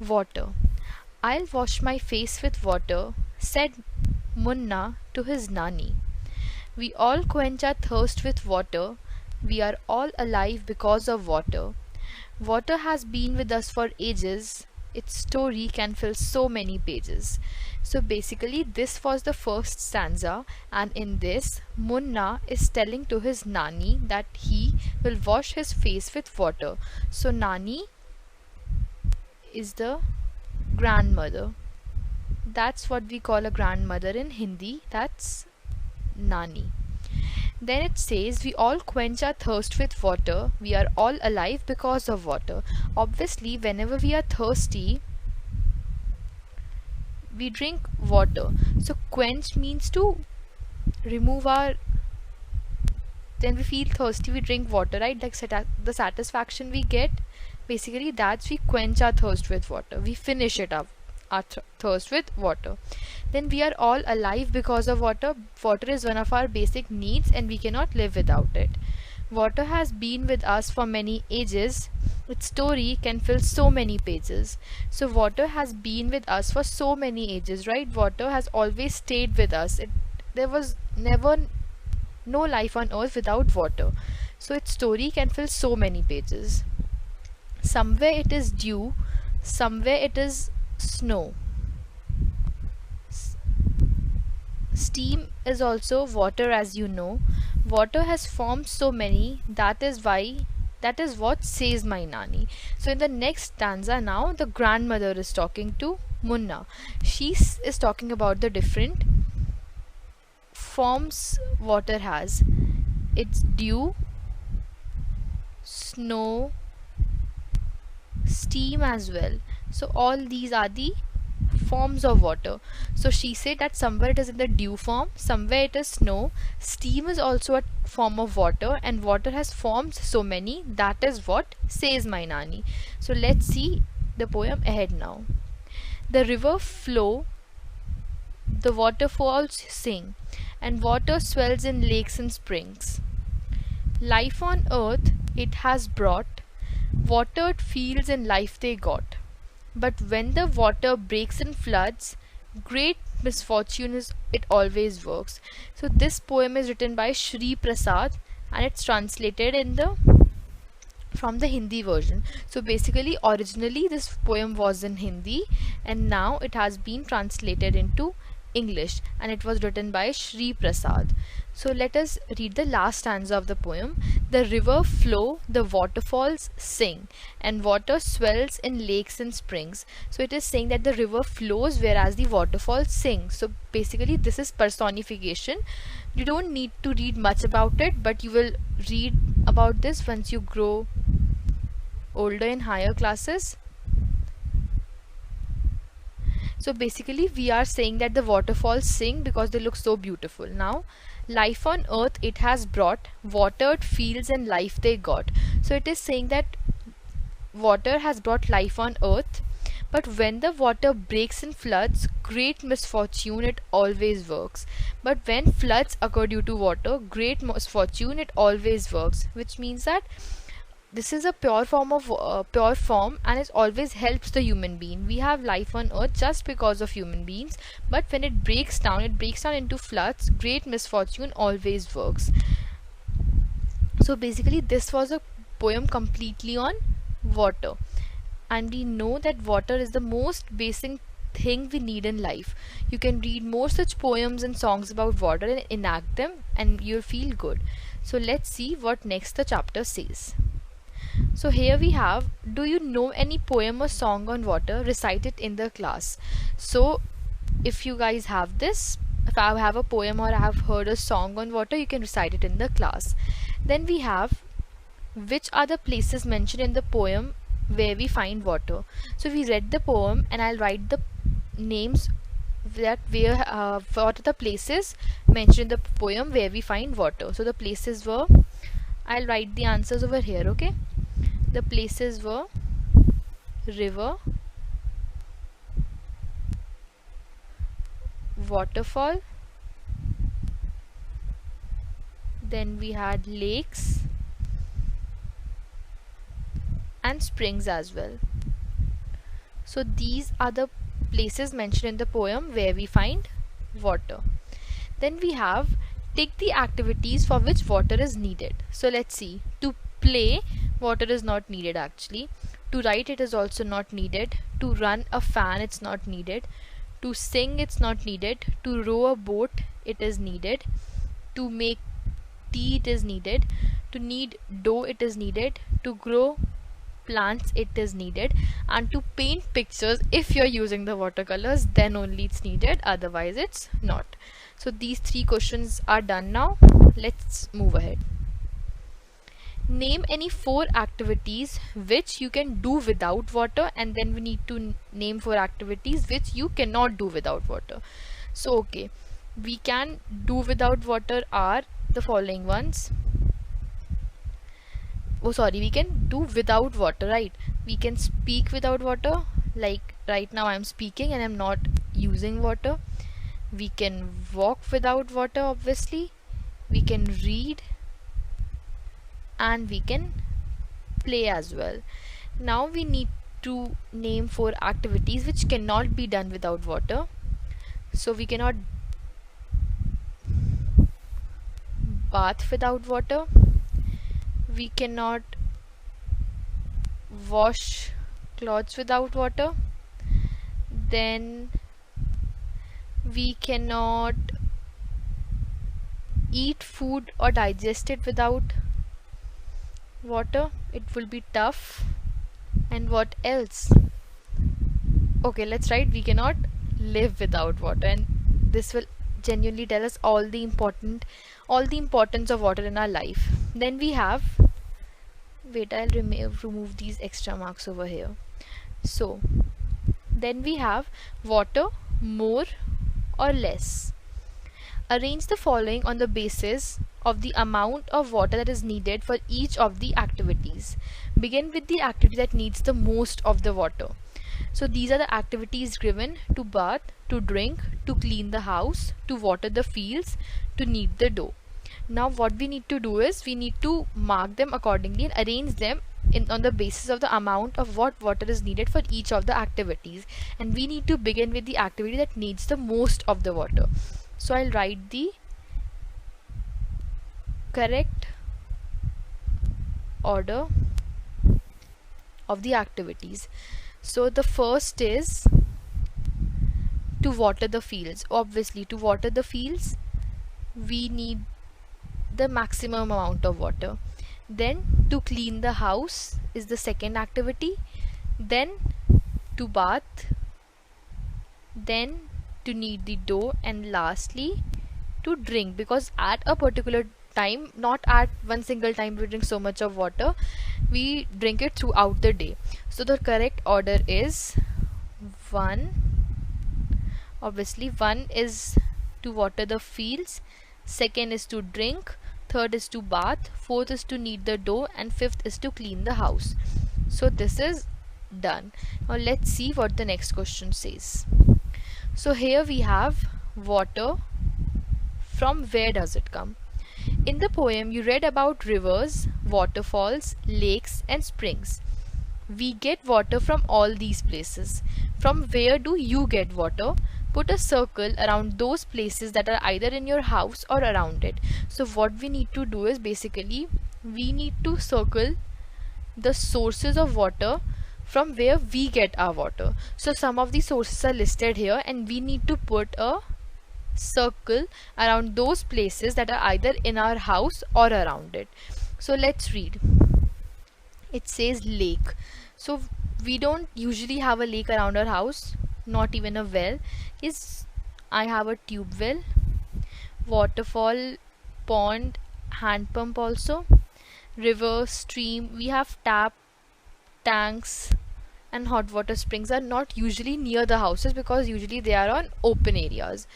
Water. "I'll wash my face with water," said Munna to his Nani. "We all quench our thirst with water. We are all alive because of water. Water has been with us for ages. Its story can fill so many pages." So basically, this was the first stanza, and in this, Munna is telling to his Nani that he will wash his face with water. So, Nani is the grandmother. That's what we call a grandmother in Hindi. That's Nani. Then it says, "We all quench our thirst with water. We are all alive because of water." Obviously, whenever we are thirsty, we drink water. So, quench means to remove our. Then we feel thirsty, we drink water, right? Like the satisfaction we get, basically, that's we quench our thirst with water. We finish it up, our thirst with water. Then we are all alive because of water. Water is one of our basic needs and we cannot live without it. Water has been with us for many ages. Its story can fill so many pages. So water has been with us for so many ages, right? Water has always stayed with us. There was never no life on earth without water. So its story can fill so many pages. Somewhere it is dew, somewhere it is snow. Steam is also water, as you know. Water has formed so many, that is what says my Nani. So in the next stanza now, the grandmother is talking to Munna. She is talking about the different forms water has. It's dew, snow, steam as well. So all these are the forms of water. So she said that somewhere it is in the dew form, somewhere it is snow. Steam is also a form of water, and water has forms so many, that is what says my Nani. So let's see the poem ahead now. The river flow, the waterfalls sing, and water swells in lakes and springs. Life on earth it has brought, watered fields and life they got. But when the water breaks in floods, great misfortune is it always works. So this poem is written by Shri Prasad and it's translated in the from the Hindi version. So basically, originally this poem was in Hindi and now it has been translated into English and it was written by Shri Prasad. So let us read the last stanza of the poem. The river flow, the waterfalls sing, and water swells in lakes and springs. So it is saying that the river flows whereas the waterfalls sing. So basically this is personification. You don't need to read much about it, but you will read about this once you grow older in higher classes. So basically we are saying that the waterfalls sing because they look so beautiful. Now, life on earth it has brought, watered fields and life they got. So it is saying that water has brought life on earth, but when the water breaks in floods, great misfortune it always works. But when floods occur due to water, great misfortune it always works, which means that this is a pure form and it always helps the human being. We have life on earth just because of human beings, but when it breaks down into floods. Great misfortune always works. So basically this was a poem completely on water, and we know that water is the most basic thing we need in life. You can read more such poems and songs about water and enact them and you'll feel good. So let's see what next the chapter says. So here we have, do you know any poem or song on water? Recite it in the class. So if you guys have this, if I have a poem or I have heard a song on water, you can recite it in the class. Then we have, which are the places mentioned in the poem where we find water? So we read the poem and I'll write the names that where what are the places mentioned in the poem where we find water. So the places were, I'll write the answers over here, okay? The places were river, waterfall, then we had lakes and springs as well. So these are the places mentioned in the poem where we find water. Then we have tick the activities for which water is needed. So let's see. To play, water is not needed actually. To write, it is also not needed. To run a fan, it's not needed. To sing, it's not needed. To row a boat, it is needed. To make tea, it is needed. To knead dough, it is needed. To grow plants, it is needed. And to paint pictures, if you're using the watercolors, then only it's needed, otherwise it's not. So these 3 questions are done now. Let's move ahead. Name any 4 activities which you can do without water, and then we need to name 4 activities which you cannot do without water. So okay, we can do without water are the following ones. Oh sorry, we can do without water, right? We can speak without water, like right now I'm speaking and I'm not using water. We can walk without water, obviously. We can read, and we can play as well. Now we need to name 4 activities which cannot be done without water. So we cannot bath without water. We cannot wash clothes without water. Then we cannot eat food or digest it without water. It will be tough. And what else? Okay, let's write we cannot live without water, and this will genuinely tell us all the importance of water in our life. Then we have, wait, I'll remove these extra marks over here. So then we have water, more or less. Arrange the following on the basis of the amount of water that is needed for each of the activities. Begin with the activity that needs the most of the water. So these are the activities given: to bath, to drink, to clean the house, to water the fields, to knead the dough. Now what we need to do is we need to mark them accordingly and arrange them on the basis of the amount of what water is needed for each of the activities, and we need to begin with the activity that needs the most of the water. So I'll write the correct order of the activities. So the first is to water the fields. Obviously, to water the fields, we need the maximum amount of water. Then to clean the house is the second activity. Then to bath. Then to knead the dough, and lastly to drink, because at a particular time, not at one single time we drink so much of water, we drink it throughout the day. So the correct order is 1. Obviously 1 is to water the fields, second is to drink, third is to bath, fourth is to knead the dough, and fifth is to clean the house. So this is done. Now let's see what the next question says. So here we have water. From where does it come? In the poem you read about rivers, waterfalls, lakes and springs. We get water from all these places. From where do you get water? Put a circle around those places that are either in your house or around it. So what we need to do is basically we need to circle the sources of water from where we get our water. So some of the sources are listed here, and we need to put a circle around those places that are either in our house or around it. So let's read. It says lake. So we don't usually have a lake around our house, not even a well. I have a tube well, waterfall, pond, hand pump also, river, stream. We have tap, tanks, and hot water springs are not usually near the houses because usually they are on open areas.